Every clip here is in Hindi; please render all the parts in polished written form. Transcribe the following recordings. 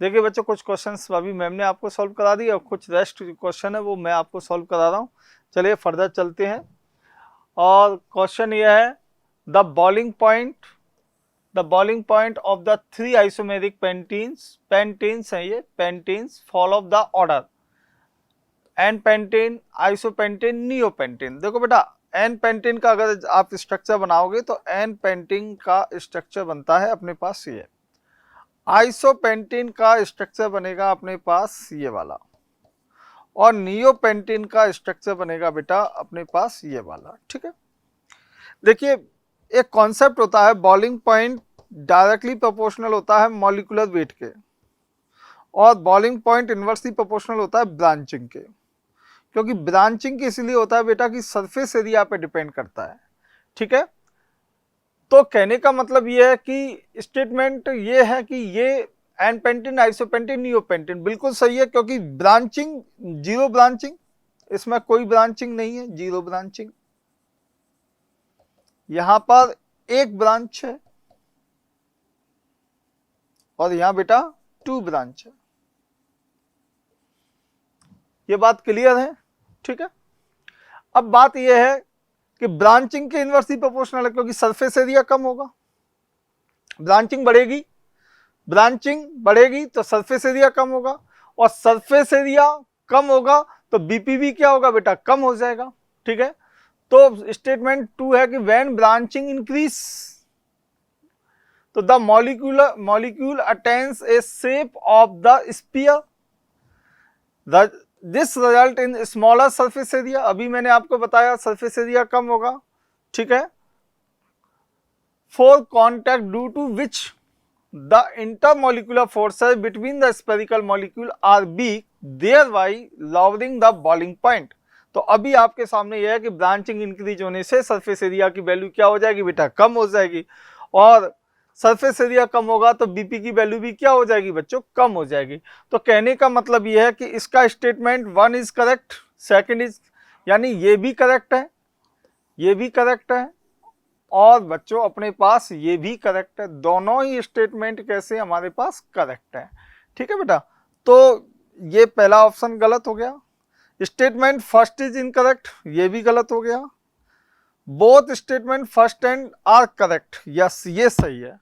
देखिए बच्चों, कुछ क्वेश्चंस अभी मैम ने आपको सॉल्व करा दिए और कुछ रेस्ट क्वेश्चन है वो मैं आपको सॉल्व करा रहा हूँ। चलिए फर्दर चलते हैं। और क्वेश्चन ये है, the boiling point of the 3 isomeric pentanes है ये pentanes follow the order N pentane, isopentane, neopentane. देखो बेटा, एन पेंटीन का अगर आप स्ट्रक्चर बनाओगे तो एन पेंटीन का स्ट्रक्चर बनता है अपने पास ये, आइसोपेंटीन का स्ट्रक्चर बनेगा अपने पास ये वाला, और नियोपेंटीन का स्ट्रक्चर बनेगा बेटा अपने पास ये वाला। ठीक है, देखिए एक कॉन्सेप्ट होता है, बॉइलिंग पॉइंट डायरेक्टली प्रोपोर्शनल होता है मॉलिक्यूलर वेट के, और बॉइलिंग पॉइंट इनवर्सली प्रोपोर्शनल होता है ब्रांचिंग के। क्योंकि ब्रांचिंग इसलिए होता है बेटा कि सरफेस एरिया पे डिपेंड करता है। ठीक है, तो कहने का मतलब ये है कि स्टेटमेंट ये है कि ये एन पेंटीन, आइसोपेंटीन, नियोपेंटीन बिल्कुल सही है, क्योंकि ब्रांचिंग, जीरो ब्रांचिंग, इसमें कोई ब्रांचिंग नहीं है, जीरो ब्रांचिंग। यहां पर एक ब्रांच है और यहां बेटा 2 ब्रांच है। ये बात क्लियर है? ठीक है, अब बात यह है कि ब्रांचिंग के इनवर्सली प्रोपोर्शनल है, क्योंकि सरफेस एरिया कम होगा, ब्रांचिंग बढ़ेगी तो सरफेस एरिया कम होगा, और सरफेस एरिया कम होगा तो बीपीवी क्या होगा बेटा, कम हो जाएगा। ठीक है, तो स्टेटमेंट 2 है कि व्हेन ब्रांचिंग इंक्रीज तो the molecule attains A shape of the sphere, this result in smaller surface area. अभी मैंने आपको बताया सरफेस एरिया कम होगा। ठीक है, for contact due to which the intermolecular forces between the spherical molecule are weak, thereby lowering the boiling point. तो अभी आपके सामने यह है कि ब्रांचिंग इंक्रीज होने से सरफेस एरिया की वैल्यू क्या हो जाएगी बेटा, कम हो जाएगी, और सरफेस एरिया कम होगा तो बीपी की वैल्यू भी क्या हो जाएगी बच्चों, कम हो जाएगी। तो कहने का मतलब यह है कि इसका statement 1 is correct, second is, यानी ये भी करेक्ट है, ये भी करेक्ट है, और बच्चों अपने पास ये भी करेक्ट है। दोनों ही स्टेटमेंट कैसे हमारे पास करेक्ट है। ठीक है बेटा, तो ये पहला ऑप्शन गलत हो गया। स्टेटमेंट फर्स्ट इज इनकरेक्ट, ये भी गलत हो गया। Both statement first and are correct, yes ये सही है।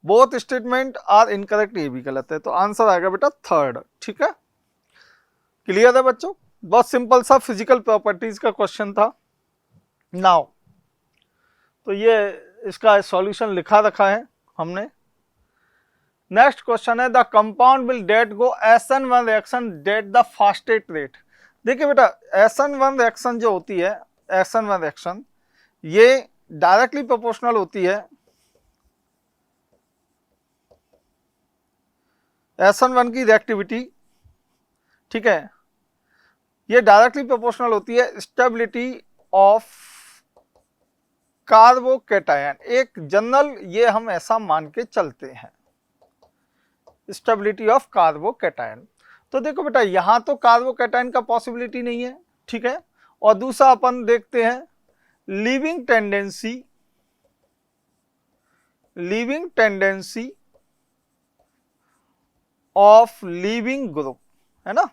बोथ स्टेटमेंट आर इनकरेक्ट, ये भी गलत है। तो आंसर आएगा बेटा थर्ड। ठीक है, क्लियर है बच्चों? बहुत सिंपल सा फिजिकल प्रॉपर्टीज का क्वेश्चन था। नाउ तो ये इसका सॉल्यूशन लिखा रखा है हमने। नेक्स्ट क्वेश्चन है, the compound will that go SN1 reaction that the fastest rate. देखिए बेटा, SN1 रिएक्शन जो होती है, SN1 रिएक्शन ये डायरेक्टली प्रोपोर्शनल होती है SN1 की रिएक्टिविटी। ठीक है, ये डायरेक्टली प्रोपोर्शनल होती है स्टेबिलिटी ऑफ कार्बोकैटायन। एक जनरल ये हम ऐसा मान के चलते हैं, स्टेबिलिटी ऑफ कार्बोकैटायन। तो देखो बेटा, यहां तो कार्बोकैटायन का पॉसिबिलिटी नहीं है। ठीक है, और दूसरा अपन देखते हैं leaving tendency of leaving group, है ना।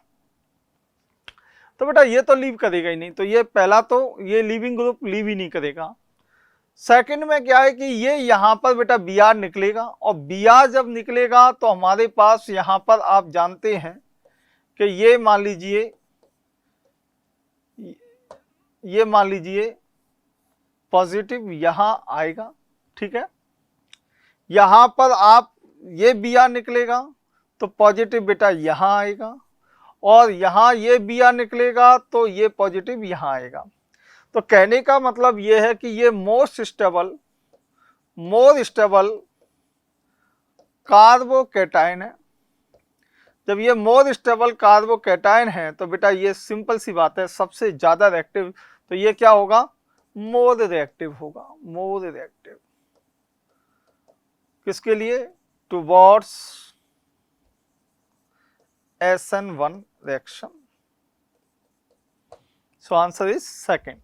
तो बेटा ये तो लीव करेगा ही नहीं, तो ये पहला तो ये लीविंग ग्रुप लीव ही नहीं करेगा। सेकंड में क्या है कि ये यहां पर बेटा Br निकलेगा, और Br जब निकलेगा तो हमारे पास यहां पर आप जानते हैं कि ये मान लीजिए पॉजिटिव यहां आएगा। ठीक है, यहां पर आप ये Br निकलेगा तो पॉजिटिव बेटा यहां आएगा, और यहां ये Br निकलेगा तो ये पॉजिटिव यहां आएगा। तो कहने का मतलब ये है कि ये मोर स्टेबल कार्बोकैटायन है। जब ये मोर स्टेबल कार्बोकैटायन है तो बेटा ये सिंपल सी बात है, सबसे ज्यादा रिएक्टिव, तो ये क्या होगा, मोर रिएक्टिव होगा। मोर रिएक्टिव किसके लिए, towards SN1 reaction. So answer is second.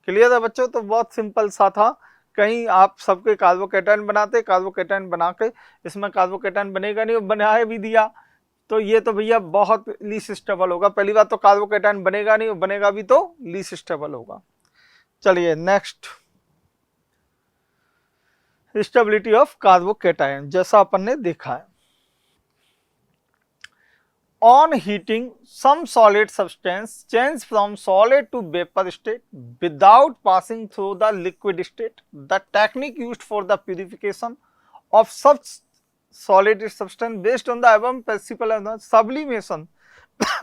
Clear है बच्चों? तो बहुत सिंपल सा था कहीं आप सबके कार्बोकेटायन बनाते, कार्बोकेटायन बना के इसमें कार्बोकेटायन बनेगा नहीं, बना भी दिया तो ये तो भैया बहुत लीस्ट स्टेबल होगा। पहली बात तो कार्बोकेटायन बनेगा नहीं, बनेगा भी तो लीस्ट स्टेबल होगा। चलिए नेक्स्ट, स्टेबिलिटी ऑफ कार्बोकेटायन जैसा अपन ने देखा है। On heating, some solid substance change from solid to vapor state without passing through the liquid state. The technique used for the purification of such solid substance based on the above principle है ना sublimation।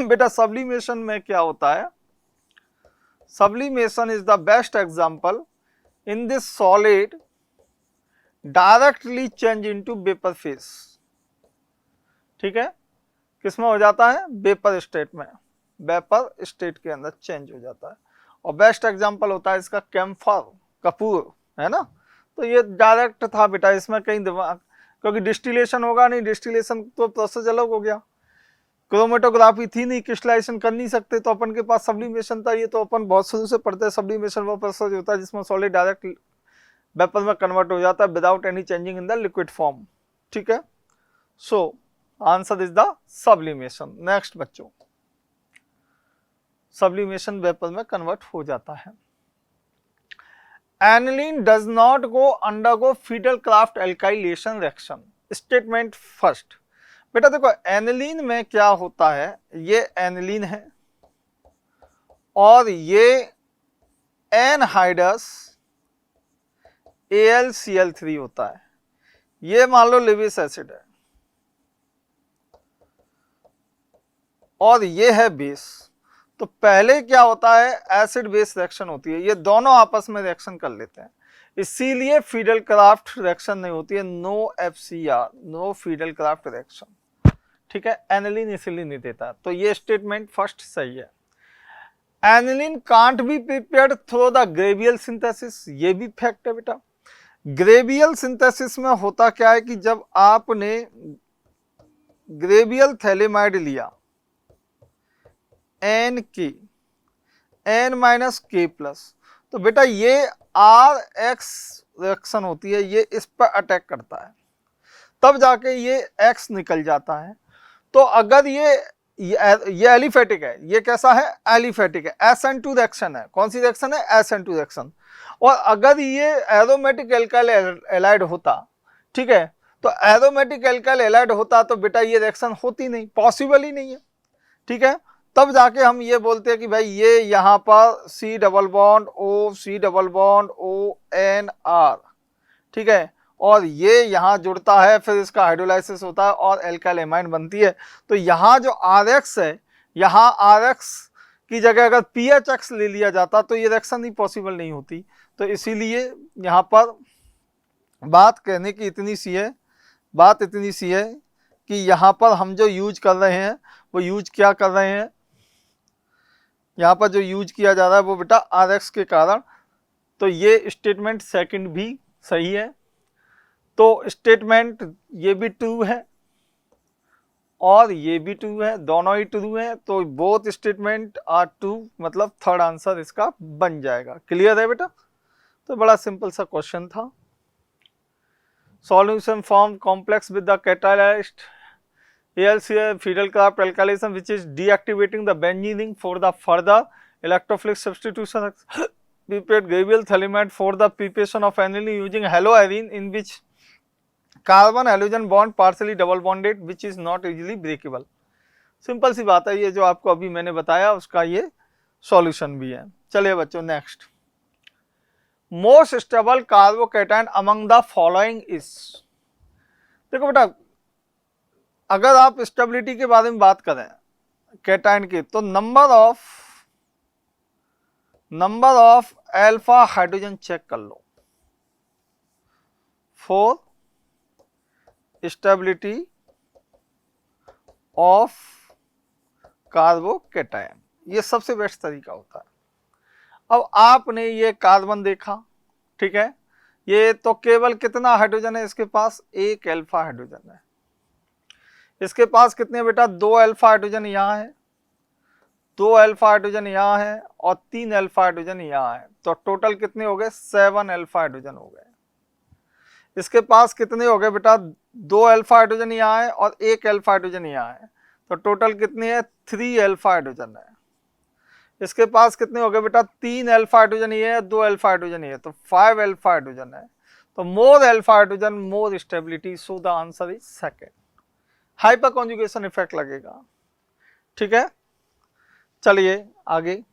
बेटा sublimation में क्या होता है? Sublimation is the best example in this solid directly change into vapor phase। ठीक है, किसमें हो जाता है? वेपर स्टेट में, वेपर स्टेट के अंदर चेंज हो जाता है। और बेस्ट एग्जांपल होता है इसका कैम्फर, कपूर, है ना। तो ये डायरेक्ट था बेटा, इसमें कहीं दिमाग, क्योंकि डिस्टिलेशन होगा नहीं, डिस्टिलेशन तो प्रोसेस अलग हो गया। क्रोमेटोग्राफी थी नहीं, क्रिस्टलाइजेशन कर नहीं सकते, तो अपन के पास सब्लिमेशन था। ये तो अपन बहुत शुरू से पढ़ते हैं, सब्लिमेशन वो प्रोसेस होता है जिसमें सॉलिड डायरेक्ट वेपर में कन्वर्ट हो जाता है without any changing in the liquid form. ठीक है, so answer is the sublimation. Next बच्चों, सब्लिमेशन वेपर में कन्वर्ट हो जाता है। Aniline does not go undergo Friedel Crafts alkylation reaction. Statement first, बेटा देखो एनिलीन में क्या होता है, ये एनिलीन है और ये एनहाइड्रस AlCl3 होता है। ये मान लो लिविस एसिड है और ये है बेस। तो पहले क्या होता है, एसिड बेस रिएक्शन होती है, ये दोनों आपस में रिएक्शन कर लेते हैं, इसीलिए फीडल क्राफ्ट रिएक्शन नहीं होती है, no FCR, no Friedel Crafts reaction. ठीक है, एनिलीन इसीलिए नहीं देता। तो ये स्टेटमेंट फर्स्ट सही है। Aniline can't be prepared through the Gabriel synthesis, ये भी फैक्ट है बेटा। ग्रेवियल सिंथेसिस में होता क्या है कि जब आपने ग्रेवियल थैलेमाइड लिया N-K+, तो बेटा ये RX रिएक्शन होती है, ये इस पर अटैक करता है, तब जाके ये X निकल जाता है। तो अगर ये एलिफेटिक है, ये कैसा है, एलिफेटिक है, SN2 रिएक्शन है। कौन सी रिएक्शन है, SN2 रिएक्शन। और अगर ये एरोमेटिक एल्काइल एलाइड होता, ठीक है, तो एरोमेटिक एल्काइल एलाइड होता तो बेटा ये रिएक्शन होती नहीं, पॉसिबल ही नहीं है। ठीक है, तब जाके हम ये बोलते हैं कि भाई ये यहाँ पर C double bond O, C double bond ONR, ठीक है, और ये यहाँ जुड़ता है, फिर इसका हाइड्रोलाइसिस होता है और एल्काइल एमाइन बनती है। तो यहाँ जो RX है, यहाँ RX की जगह अगर PHX ले लिया जाता तो ये रिएक्शन ही पॉसिबल नहीं होती। तो इसीलिए यहाँ पर बात कहने की इतनी सी है, बात इतनी सी है कि यहाँ पर हम जो यूज कर रहे हैं वो यूज क्या कर रहे हैं, यहाँ पर जो यूज किया जा रहा है वो बेटा RX के कारण। तो ये स्टेटमेंट सेकंड भी सही है। तो स्टेटमेंट ये भी ट्रू है और ये भी ट्रू है, दोनों ही ट्रू है। तो बोथ स्टेटमेंट आर ट्रू, मतलब थर्ड आंसर इसका बन जाएगा। क्लियर है बेटा। तो बड़ा सिंपल सा क्वेश्चन था। Solution form complex with the catalyst AlCl Friedel Crafts alkylation which is deactivating the benzene ring for the further electrophilic substitution prepared Gabriel Thalamide for the preparation of aniline using haloarine in which carbon halogen bond partially double bonded which is not easily breakable। Simple सी बात है, ये जो आपको अभी मैंने बताया उसका ये सॉल्यूशन भी है। चलिए बच्चों next, most stable carbocation among the following is. देखो बेटा अगर आप स्टेबिलिटी के बारे में बात करें कैटायन की, तो number of alpha hydrogen check कर लो फॉर स्टेबिलिटी ऑफ कार्बोकेटायन, ये सबसे बेस्ट तरीका होता है। अब आपने ये कार्बन देखा, ठीक है, ये तो केवल कितना हाइड्रोजन है इसके पास, एक अल्फा हाइड्रोजन है। इसके पास कितने बेटा, 2 अल्फा हाइड्रोजन यहाँ है, 2 अल्फा हाइड्रोजन यहाँ है और 3 अल्फा हाइड्रोजन यहाँ है। तो टोटल कितने हो गए, 7 अल्फा हाइड्रोजन हो गए। इसके पास कितने हो गए बेटा, 2 अल्फा हाइड्रोजन यहाँ है और 1 अल्फा हाइड्रोजन यहाँ है, तो टोटल कितनी है, 3 अल्फा हाइड्रोजन है। इसके पास कितने हो गए बेटा, 3 अल्फा हाइड्रोजन ये है, 2 अल्फा हाइड्रोजन ये है, तो 5 अल्फा हाइड्रोजन है। तो more alpha hydrogen more stability, so the answer is second, hyperconjugation effect लगेगा। ठीक है, चलिए आगे,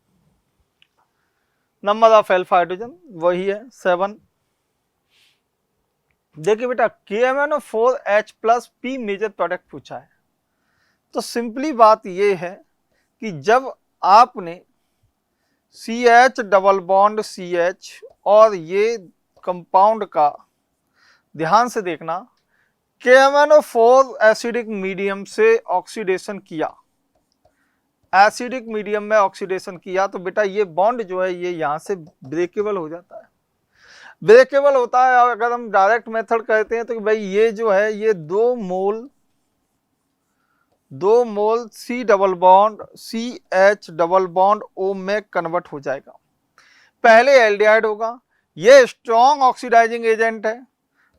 नंबर ऑफ अल्फा हाइड्रोजन वही है 7। देखिए बेटा KMnO4H+P मेजर प्रोडक्ट पूछा है, तो सिंपली बात ये है कि जब आपने CH डबल बॉन्ड CH और ये कंपाउंड का ध्यान से देखना, KMnO4 एसिडिक मीडियम से ऑक्सीडेशन किया, एसिडिक मीडियम में ऑक्सीडेशन किया, तो बेटा ये बॉन्ड जो है ये यहाँ से ब्रेकेबल हो जाता है। ब्रेकेबल होता है, और अगर हम डायरेक्ट मेथड कहते हैं तो भाई ये जो है ये 2 मोल C double bond CH double bond O में कन्वर्ट हो जाएगा। पहले एल्डिहाइड होगा, ये स्ट्रॉन्ग ऑक्सीडाइजिंग एजेंट है,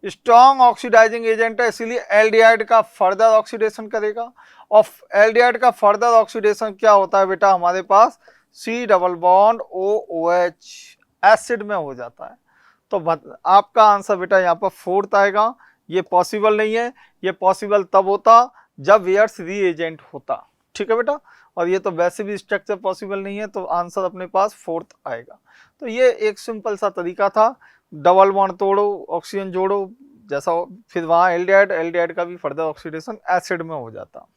स्ट्रॉन्ग ऑक्सीडाइजिंग एजेंट है, इसीलिए एल्डिहाइड का फर्दर ऑक्सीडेशन करेगा। और एल्डिहाइड का फर्दर ऑक्सीडेशन क्या होता है बेटा, हमारे पास C double bond OOH acid में हो जाता है। तो आपका आंसर बेटा यहाँ पर 4th आएगा। ये पॉसिबल नहीं है, ये पॉसिबल तब होता जब वेयर्स रीएजेंट होता। ठीक है बेटा, और ये तो वैसे भी स्ट्रक्चर पॉसिबल नहीं है, तो आंसर अपने पास 4th आएगा। तो ये एक सिंपल सा तरीका था, डबल बॉन्ड तोड़ो, ऑक्सीजन जोड़ो, जैसा फिर वहाँ एल्डिहाइड का भी फर्दर ऑक्सीडेशन एसिड में हो जाता।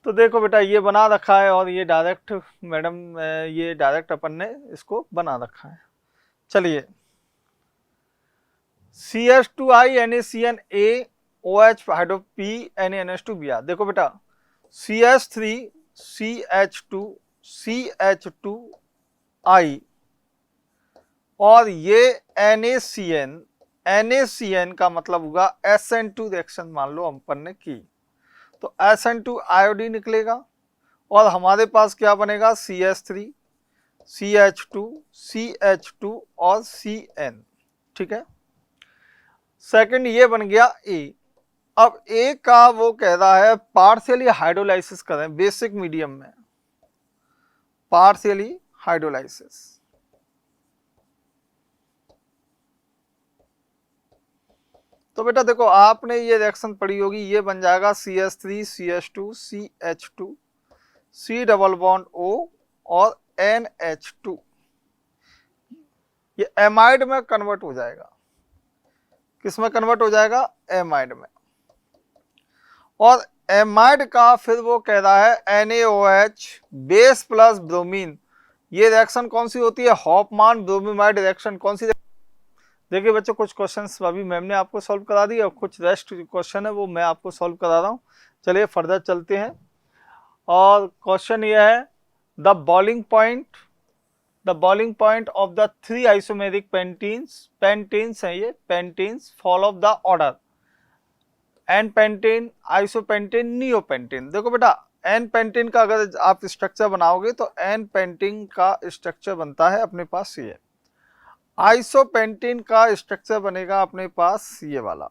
तो देखो बेटा ये बना रखा है, और ये डायरेक्ट मैडम ये डायरेक्ट अपन ने इसको बना रखा है। चलिए CH2I NaCN OH hydro P NaNH2Br, देखो बेटा CH3 CH2 CH2I और ये NaCN का मतलब हुआ SN2 रिएक्शन मान लो अपन ने की, तो SN2 आयोडी निकलेगा, और हमारे पास क्या बनेगा, CH3 CH2 CH2 और CN। ठीक है, सेकंड ये बन गया A। अब A का वो कह रहा है पार्शियली हाइड्रोलाइसिस करें बेसिक मीडियम में, पार्शियली हाइड्रोलाइसिस। तो बेटा देखो आपने ये रिएक्शन पढ़ी होगी, ये बन जाएगा CH3 CH2 CH2 C double bond O और NH2, ये एमाइड में कन्वर्ट हो जाएगा। किस में कन्वर्ट हो जाएगा, एमाइड में। और एमाइड का फिर वो कह रहा है NaOH बेस प्लस ब्रोमीन, ये रिएक्शन कौन सी होती है, हॉफमान ब्रोमीमाइड रिएक्शन। कौन सी, देखिए बच्चों कुछ क्वेश्चंस अभी मैम ने आपको सॉल्व करा दिए, और कुछ रेस्ट क्वेश्चन है वो मैं आपको सॉल्व करा रहा हूँ। चलिए फर्दर चलते हैं, और क्वेश्चन ये है the boiling point of the 3 isomeric pentanes है ये, pentanes follow the order N pentane, isopentane, neopentane. देखो बेटा एन पेंटीन का अगर आप स्ट्रक्चर बनाओगे तो एन पेंटीन का स्ट्रक्चर बनता है अपने पास ये, आइसोपेंटीन का स्ट्रक्चर बनेगा अपने पास ये वाला,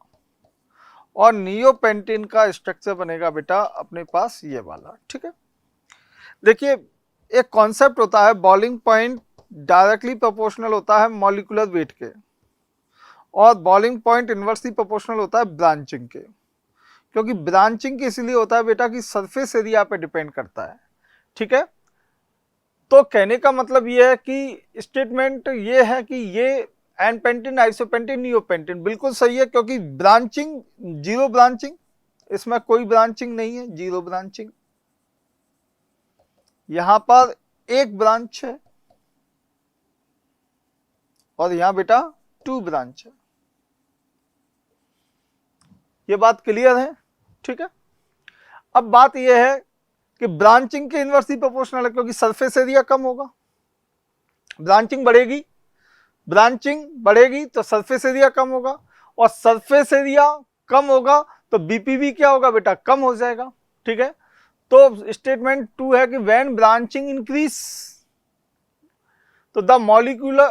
और नियोपेंटीन का स्ट्रक्चर बनेगा बेटा अपने पास ये वाला। ठीक है, देखिए एक कॉन्सेप्ट होता है बॉइलिंग पॉइंट डायरेक्टली प्रोपोर्शनल होता है मॉलिक्यूलर वेट के, और बॉइलिंग पॉइंट इनवर्सली प्रोपोर्शनल होता है ब्रांचिंग के। क्योंकि ब्रांचिंग इसलिए होता है बेटा कि सरफेस एरिया पे डिपेंड करता है। ठीक है, तो कहने का मतलब ये है कि स्टेटमेंट ये है कि ये एन पेंटीन, आइसोपेंटीन, नियोपेंटीन बिल्कुल सही है, क्योंकि ब्रांचिंग जीरो ब्रांचिंग, इसमें कोई ब्रांचिंग नहीं है, जीरो ब्रांचिंग। यहां पर एक ब्रांच है और यहां बेटा 2 ब्रांच है। ये बात क्लियर है। ठीक है, अब बात यह है कि ब्रांचिंग के इनवर्सली प्रोपोर्शनल है, क्योंकि सरफेस एरिया कम होगा, ब्रांचिंग बढ़ेगी तो सरफेस एरिया कम होगा, और सरफेस एरिया कम होगा तो बीपीवी क्या होगा बेटा, कम हो जाएगा। ठीक है, तो स्टेटमेंट 2 है कि व्हेन ब्रांचिंग इंक्रीज, तो the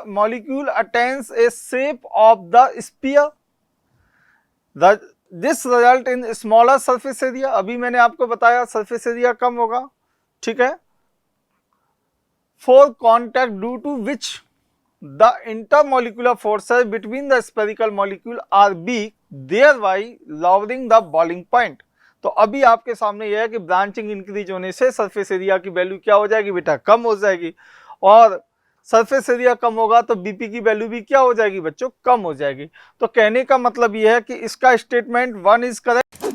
molecule attains A shape of the sphere, this result in smaller surface area. अभी मैंने आपको बताया सरफेस एरिया कम होगा, ठीक है। For contact due to which the intermolecular forces between the spherical molecule are weak, thereby lowering the boiling point. तो अभी आपके सामने यह है कि ब्रांचिंग इंक्रीज होने से सरफेस एरिया की वैल्यू क्या हो जाएगी बेटा, कम हो जाएगी, और सरफेस एरिया कम होगा तो बीपी की वैल्यू भी क्या हो जाएगी बच्चों, कम हो जाएगी। तो कहने का मतलब यह है कि इसका स्टेटमेंट 1 इज करेक्ट।